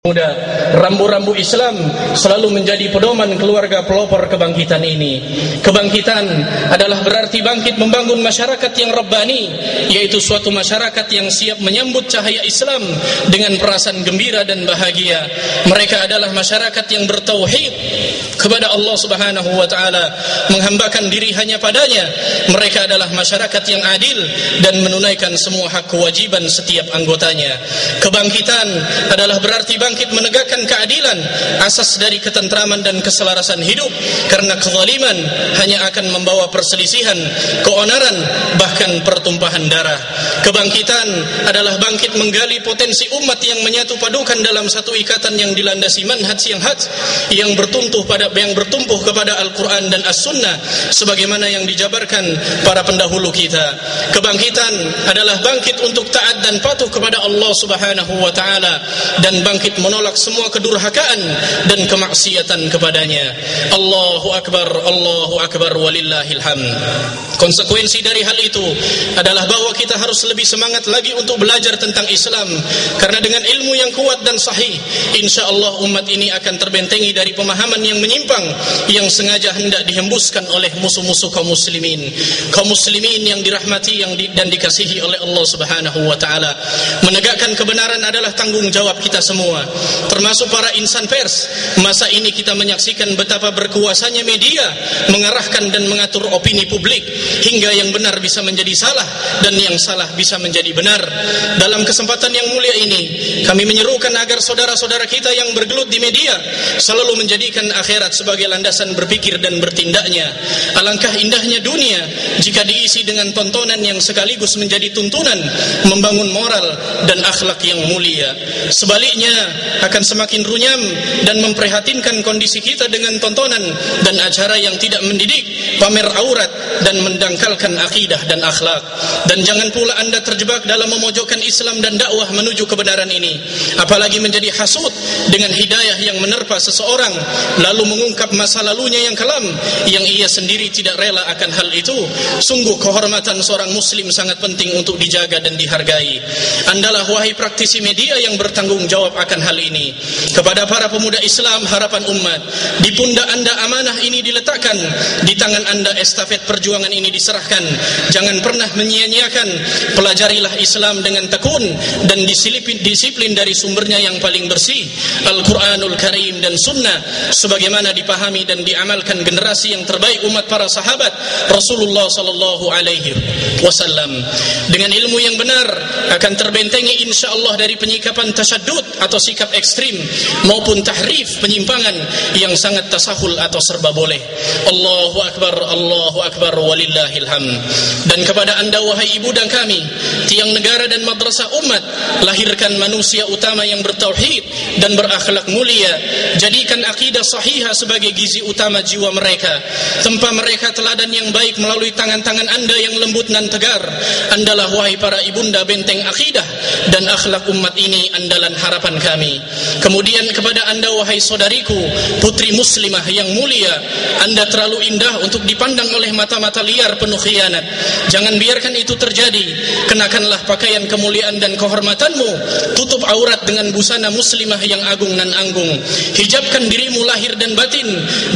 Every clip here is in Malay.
Muda, rambu-rambu Islam selalu menjadi pedoman keluarga pelopor kebangkitan ini. Kebangkitan adalah berarti bangkit membangun masyarakat yang rabbani, yaitu suatu masyarakat yang siap menyambut cahaya Islam dengan perasaan gembira dan bahagia. Mereka adalah masyarakat yang bertauhid kepada Allah Subhanahu wa taala, menghambakan diri hanya padanya. Mereka adalah masyarakat yang adil dan menunaikan semua hak kewajiban setiap anggotanya. Kebangkitan adalah berarti bangkit menegakkan keadilan, asas dari ketentraman dan keselarasan hidup, karena kezaliman hanya akan membawa perselisihan, keonaran, bahkan pertumpahan darah. Kebangkitan adalah bangkit menggali potensi umat yang menyatu padukan dalam satu ikatan yang dilandasi manhaj yang haq, yang bertumpuh kepada Al-Quran dan As-Sunnah sebagaimana yang dijabarkan para pendahulu kita. Kebangkitan adalah bangkit untuk taat dan patuh kepada Allah Subhanahu wa taala, dan bangkit menolak semua kedurhakaan dan kemaksiatan kepadanya. Allahu Akbar walillahil hamd. Konsekuensi dari hal itu adalah bahwa kita harus lebih semangat lagi untuk belajar tentang Islam, karena dengan ilmu yang kuat dan sahih, insyaallah umat ini akan terbentengi dari pemahaman yang menyimpang yang sengaja hendak dihembuskan oleh musuh-musuh kaum muslimin. Kaum muslimin yang dirahmati dan dikasihi oleh Allah Subhanahu wa taala. Menegakkan kebenaran adalah tanggung jawab kita semua, termasuk para insan pers. Masa ini kita menyaksikan betapa berkuasanya media mengarahkan dan mengatur opini publik, hingga yang benar bisa menjadi salah dan yang salah bisa menjadi benar. Dalam kesempatan yang mulia ini, kami menyerukan agar saudara-saudara kita yang bergelut di media selalu menjadikan akhirat sebagai landasan berpikir dan bertindaknya. Alangkah indahnya dunia jika diisi dengan tontonan yang sekaligus menjadi tuntunan membangun moral dan akhlak yang mulia. Sebaliknya, akan semakin runyam dan memprihatinkan kondisi kita dengan tontonan dan acara yang tidak mendidik, pamer aurat, dan mendangkalkan akidah dan akhlak. Dan jangan pula Anda terjebak dalam memojokkan Islam dan dakwah menuju kebenaran ini, apalagi menjadi hasud dengan hidayah yang menerpa seseorang lalu mengungkap masa lalunya yang kelam yang ia sendiri tidak rela akan hal itu. Sungguh kehormatan seorang muslim sangat penting untuk dijaga dan dihargai. Andalah wahai praktisi media yang bertanggung jawab akan hal ini. Kepada para pemuda Islam harapan umat, di pundak Anda amanah ini diletakkan, di tangan Anda estafet perjuangan ini diserahkan. Jangan pernah menyia-nyiakan. Pelajarilah Islam dengan tekun dan disiplin dari sumbernya yang paling bersih, Al-Quranul Karim dan Sunnah, sebagaimana dipahami dan diamalkan generasi yang terbaik umat para sahabat Rasulullah sallallahu alaihi wasallam. Dengan ilmu yang benar akan terbentengi insyaallah dari penyikapan tasyadud atau sikap ekstrim maupun tahrif, penyimpangan yang sangat tasahul atau serba boleh. Allahu Akbar walillahil hamd. Dan kepada Anda wahai ibu dan kami, tiang negara dan madrasah umat, lahirkan manusia utama yang bertauhid dan berakhlak mulia. Jadikan akidah sahihah sebagai gizi utama jiwa mereka. Tempa mereka teladan yang baik melalui tangan-tangan Anda yang lembut dan tegar. Andalah wahai para ibunda benteng akidah dan akhlak umat ini, andalan harapan kami. Kemudian kepada Anda wahai saudariku, putri muslimah yang mulia, Anda terlalu indah untuk dipandang oleh mata-mata liar penuh khianat. Jangan biarkan itu terjadi. Kenakanlah pakaian kemuliaan dan kehormatanmu. Tutup aurat dengan busana muslimah yang agung dan anggung. Hijabkan dirimu lahir dan batin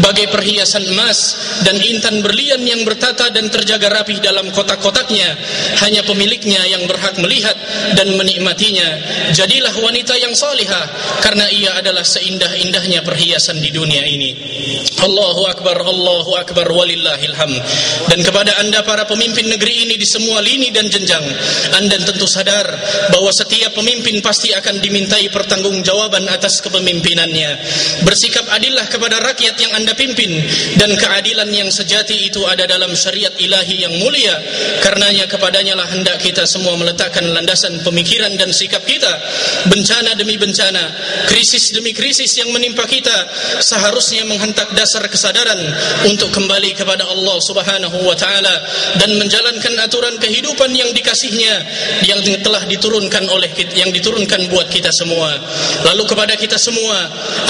bagai perhiasan emas dan intan berlian yang bertata dan terjaga rapih dalam kotak-kotaknya. Hanya pemiliknya yang berhak melihat dan menikmatinya. Jadilah wanita yang salihah, karena ia adalah seindah-indahnya perhiasan di dunia ini. Allahu Akbar walillahil hamd. Dan kepada Anda para pemimpin negeri ini di semua lini dan jenjang, Anda tentu sadar bahwa setiap pemimpin pasti akan dimintai pertanggungjawaban atas kepemimpinannya. Bersikap adillah kepada rakyat yang Anda pimpin, dan keadilan yang sejati itu ada dalam syariat ilahi yang mulia. Karenanya kepadanya lah hendak kita semua meletakkan landasan pemikiran dan sikap kita. Bencana demi bencana, krisis demi krisis yang menimpa kita seharusnya menghentak dasar kesadaran untuk kembali kepada Allah Subhanahu Subhanahu wa taala dan menjalankan aturan kehidupan yang dikasihnya yang telah diturunkan buat kita semua. Lalu kepada kita semua,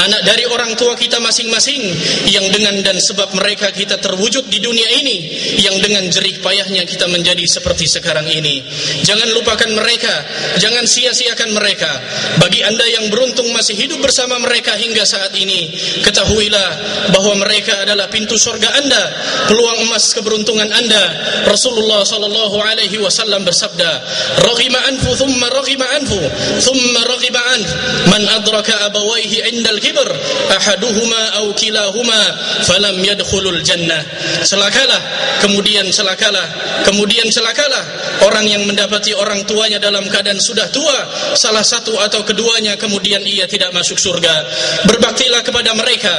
anak dari orang tua kita masing-masing yang dengan dan sebab mereka kita terwujud di dunia ini, yang dengan jerih payahnya kita menjadi seperti sekarang ini. Jangan lupakan mereka, jangan sia-siakan mereka. Bagi Anda yang beruntung masih hidup bersama mereka hingga saat ini, ketahuilah bahwa mereka adalah pintu surga Anda, peluang emas keberuntungan Anda. Rasulullah sallallahu alaihi wasallam bersabda, "Raghima anfu thumma raghima anfu thumma raghima anfu man adraka abawayhi 'indal kibr ahaduhuma aw kilahuma falam yadkhulul jannah." Celakalah, kemudian celakalah, kemudian celakalah orang yang mendapati orang tuanya dalam keadaan sudah tua, salah satu atau keduanya, kemudian ia tidak masuk surga. Berbaktilah kepada mereka,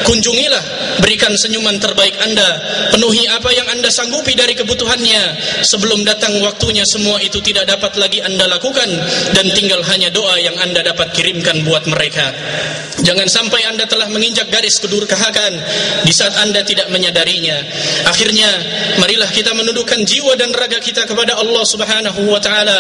kunjungilah, berikan senyuman terbaik Anda, penuhi apa yang Anda sanggupi dari kebutuhannya. Sebelum datang waktunya semua itu tidak dapat lagi Anda lakukan, dan tinggal hanya doa yang Anda dapat kirimkan buat mereka. Jangan sampai Anda telah menginjak garis kedurhakaan di saat Anda tidak menyadarinya. Akhirnya, marilah kita menundukkan jiwa dan raga kita kepada Allah Subhanahu wa taala,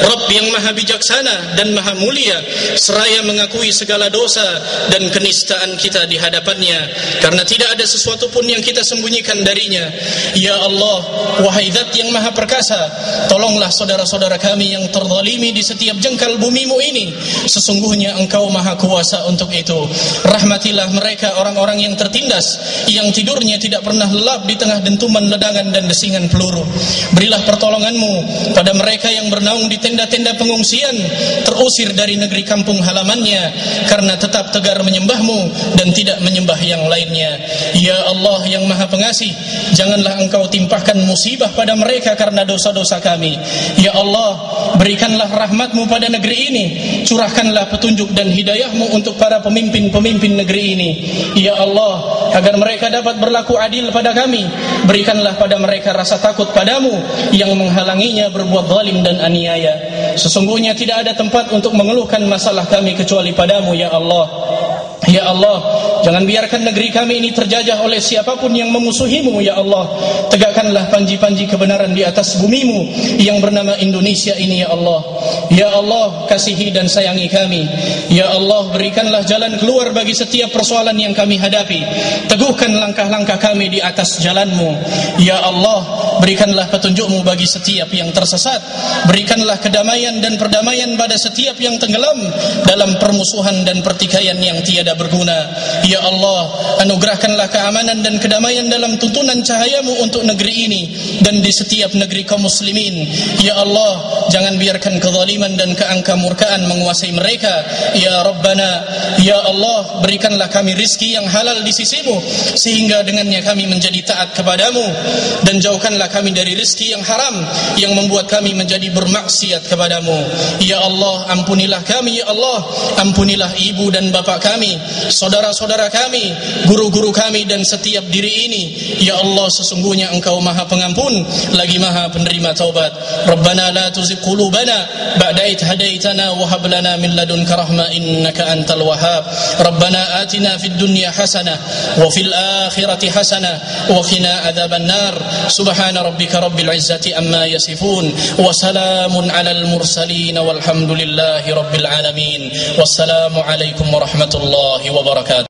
Rabb yang maha bijaksana dan maha mulia, seraya mengakui segala dosa dan kenistaan kita di hadapannya, karena tidak ada sesuatu pun yang kita sembunyikan darinya. Ya Allah, wahai Zat yang maha perkasa, tolonglah saudara-saudara kami yang terzalimi di setiap jengkal bumimu ini. Sesungguhnya Engkau maha kuasa untuk itu. Rahmatilah mereka, orang-orang yang tertindas, yang tidurnya tidak pernah lelap di tengah dentuman ledakan dan desingan peluru. Berilah pertolongan-Mu pada mereka yang bernaung di tenda-tenda pengungsian, terusir dari negeri kampung halamannya karena tetap tegar menyembah-Mu dan tidak menyembah yang lainnya. Ya Allah yang maha pengasih, janganlah Engkau timpahkan musibah pada mereka karena dosa-dosa kami. Ya Allah, berikanlah rahmat-Mu pada negeri ini, curahkanlah petunjuk dan hidayah-Mu untuk para pemimpin-pemimpin negeri ini. Ya Allah, agar mereka dapat berlaku adil pada kami, berikanlah pada mereka rasa takut padamu yang menghalanginya berbuat zalim dan aniaya. Sesungguhnya tidak ada tempat untuk mengeluhkan masalah kami kecuali padamu, ya Allah. Ya Allah, jangan biarkan negeri kami ini terjajah oleh siapapun yang memusuhimu, ya Allah. Tegakkanlah panji-panji kebenaran di atas bumimu yang bernama Indonesia ini, ya Allah. Ya Allah, kasihi dan sayangi kami. Ya Allah, berikanlah jalan keluar bagi setiap persoalan yang kami hadapi. Teguhkan langkah-langkah kami di atas jalan-Mu. Ya Allah, berikanlah petunjuk-Mu bagi setiap yang tersesat. Berikanlah kedamaian dan perdamaian pada setiap yang tenggelam dalam permusuhan dan pertikaian yang tiada berguna. Ya Allah, anugerahkanlah keamanan dan kedamaian dalam tuntunan cahaya-Mu untuk negeri ini dan di setiap negeri kaum muslimin. Ya Allah, jangan biarkan kezaliman dan keangka-murkaan menguasai mereka. Ya Rabbana, ya Allah, berikanlah kami rizki yang halal di sisi-Mu sehingga dengannya kami menjadi taat kepadamu, dan jauhkanlah kami dari rizki yang haram yang membuat kami menjadi bermaksiat kepadamu. Ya Allah, ampunilah kami, ya Allah, ampunilah ibu dan bapak kami, saudara-saudara kami, guru-guru kami dan setiap diri ini. Ya Allah, sesungguhnya Engkau maha pengampun lagi maha penerima taubat. Rabbana la tuzigh qulubana ba'da idh hadaitana wa hab lana min ladunka rahmah innaka antal wahhab. Rabbana atina fid dunya hasanah wa fil akhirati hasanah wa qina adzaban nar. Subhana rabbika rabbil izzati amma yasifun wa salamun alal mursalin walhamdulillahi rabbil alamin. Wassalamu alaikum warahmatullahi wabarakatuh.